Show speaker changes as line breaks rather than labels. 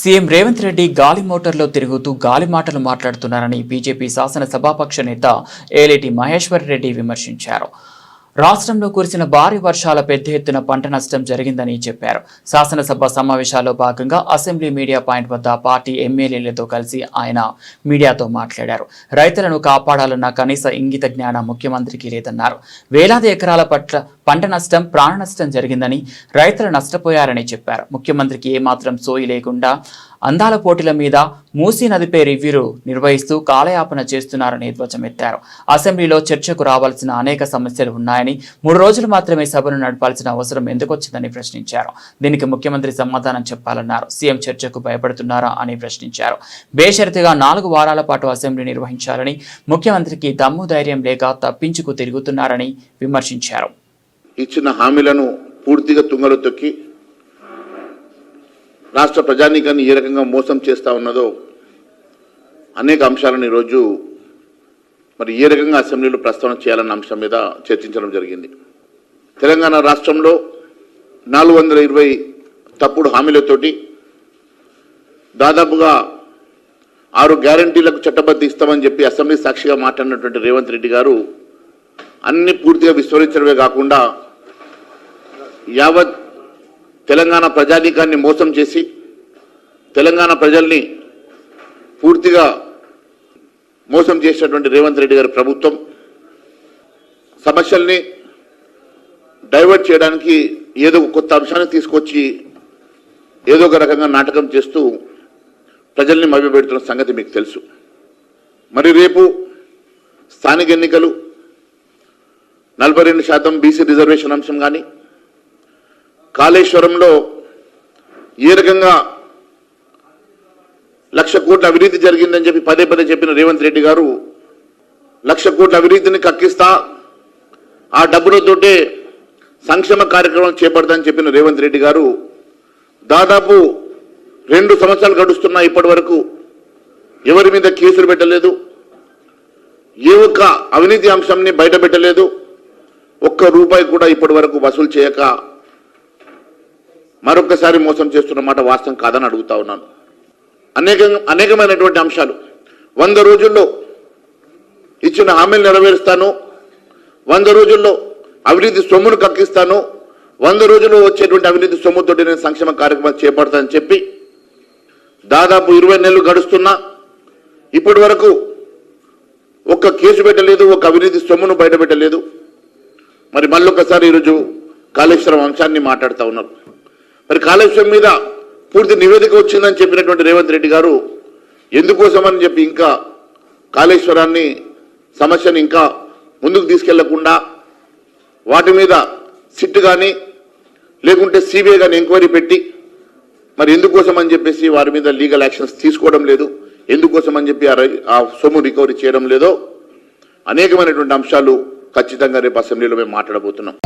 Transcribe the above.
CM Revanth Reddy గాలి మోటార్లో తిరుగుతూ గాలి మాటలు మాట్లాడుతున్నారని బీజేపీ శాసనసభాపక్ష నేత ఏలేటి మహేశ్వర్ రెడ్డి విమర్శించారు. రాష్ట్రంలో కురిసిన భారీ వర్షాల పెద్ద ఎత్తున పంట నష్టం జరిగిందని చెప్పారు. శాసనసభ సమావేశాల్లో భాగంగా అసెంబ్లీ మీడియా పాయింట్ వద్ద పార్టీ ఎమ్మెల్యేలతో కలిసి ఆయన మీడియాతో మాట్లాడారు. రైతులను కాపాడాలన్న కనీస ఇంగిత జ్ఞానం ముఖ్యమంత్రికి లేదన్నారు. వేలాది ఎకరాల పట్ల పంట నష్టం, ప్రాణ నష్టం జరిగిందని, రైతులు నష్టపోయారని చెప్పారు. ముఖ్యమంత్రికి ఏమాత్రం సోయి లేకుండా అందాల పోటీల మీద మూసీ నదిపై రివ్యూలు నిర్వహిస్తూ కాలయాపన చేస్తున్నారని ధ్వజమెత్తారు. అసెంబ్లీలో చర్చకు రావాల్సిన అనేక సమస్యలు ఉన్నాయని, 3 రోజులు మాత్రమే సభను నడపాల్సిన అవసరం ఎందుకొచ్చిందని ప్రశ్నించారు. దీనికి ముఖ్యమంత్రి సమాధానం చెప్పాలన్నారు. సీఎం చర్చకు భయపడుతున్నారా అని ప్రశ్నించారు. బేషరతుగా 4 వారాల పాటు అసెంబ్లీ నిర్వహించాలని, ముఖ్యమంత్రికి దమ్ము ధైర్యం లేక తప్పించుకు తిరుగుతున్నారని విమర్శించారు.
ఇచ్చిన హామీలను పూర్తిగా తుంగలో తొక్కి రాష్ట్ర ప్రజానీకాన్ని ఏ రకంగా మోసం చేస్తూ ఉన్నదో అనేక అంశాలను ఈరోజు మరి ఏ రకంగా అసెంబ్లీలో ప్రస్తావన చేయాలన్న అంశం మీద చర్చించడం జరిగింది. తెలంగాణ రాష్ట్రంలో 420 తప్పుడు హామీలతోటి దాదాపుగా 6 గ్యారంటీలకు చట్టబద్ధ ఇస్తామని చెప్పి అసెంబ్లీ సాక్షిగా మాట్లాడినటువంటి రేవంత్ రెడ్డి గారు అన్ని పూర్తిగా విస్మరించడమే కాకుండా యావత్ తెలంగాణ ప్రజానీకాన్ని మోసం చేసి తెలంగాణ ప్రజల్ని పూర్తిగా మోసం చేసినటువంటి రేవంత్ రెడ్డి గారి ప్రభుత్వం సమస్యల్ని డైవర్ట్ చేయడానికి ఏదో కొత్త అంశాన్ని తీసుకొచ్చి ఏదో ఒక రకంగా నాటకం చేస్తూ ప్రజల్ని మభ్యపెడుతున్న సంగతి మీకు తెలుసు. మరి రేపు స్థానిక ఎన్నికలు 42% బీసీ రిజర్వేషన్ అంశం కానీ, కాళేశ్వరంలో ఏ రకంగా 1,00,000 కోట్ల అవినీతి జరిగిందని చెప్పి పదే పదే చెప్పిన రేవంత్ రెడ్డి గారు 1,00,000 కోట్ల అవినీతిని కక్కిస్తా, ఆ డబ్బులతోటే సంక్షేమ కార్యక్రమాలు చేపడతానని చెప్పిన రేవంత్ రెడ్డి గారు దాదాపు 2 సంవత్సరాలు గడుస్తున్నా ఇప్పటి వరకు ఎవరి మీద కేసులు పెట్టలేదు, ఏ ఒక్క అవినీతి అంశాన్ని బయట పెట్టలేదు, ₹1 కూడా ఇప్పటి వరకు వసూలు చేయక మరొకసారి మోసం చేస్తున్న మాట వాస్తవం కాదని అడుగుతా ఉన్నాను. అనేకమైనటువంటి అంశాలు 100 రోజుల్లో ఇచ్చిన హామీలు నెరవేరుస్తాను, 100 రోజుల్లో అవినీతి సొమ్మును కక్కిస్తాను, 100 రోజుల్లో వచ్చేటువంటి అవినీతి సొమ్ముతోటి నేను సంక్షేమ కార్యక్రమాలు చేపడతానని చెప్పి దాదాపు 20 నెలలు గడుస్తున్నా ఇప్పటి వరకు ఒక్క కేసు పెట్టలేదు, ఒక అవినీతి సొమ్మును బయట పెట్టలేదు. మరి మళ్ళొకసారి ఈరోజు కాళేశ్వరం అంశాన్ని మాట్లాడుతూ ఉన్నారు. మరి కాళేశ్వరం మీద పూర్తి నివేదిక వచ్చిందని చెప్పినటువంటి రేవంత్ రెడ్డి గారు ఎందుకోసమని చెప్పి ఇంకా కాళేశ్వరాన్ని సమస్యని ఇంకా ముందుకు తీసుకెళ్లకుండా వాటి మీద సిట్ కానీ లేకుంటే సిబిఐ కానీ ఎంక్వైరీ పెట్టి మరి ఎందుకోసం అని చెప్పేసి వారి మీద లీగల్ యాక్షన్స్ తీసుకోవడం లేదు, ఎందుకోసం అని చెప్పి ఆ సొమ్ము రికవరీ చేయడం లేదో అనేకమైనటువంటి అంశాలు ఖచ్చితంగా రేపు అసెంబ్లీలో మేము మాట్లాడబోతున్నాం.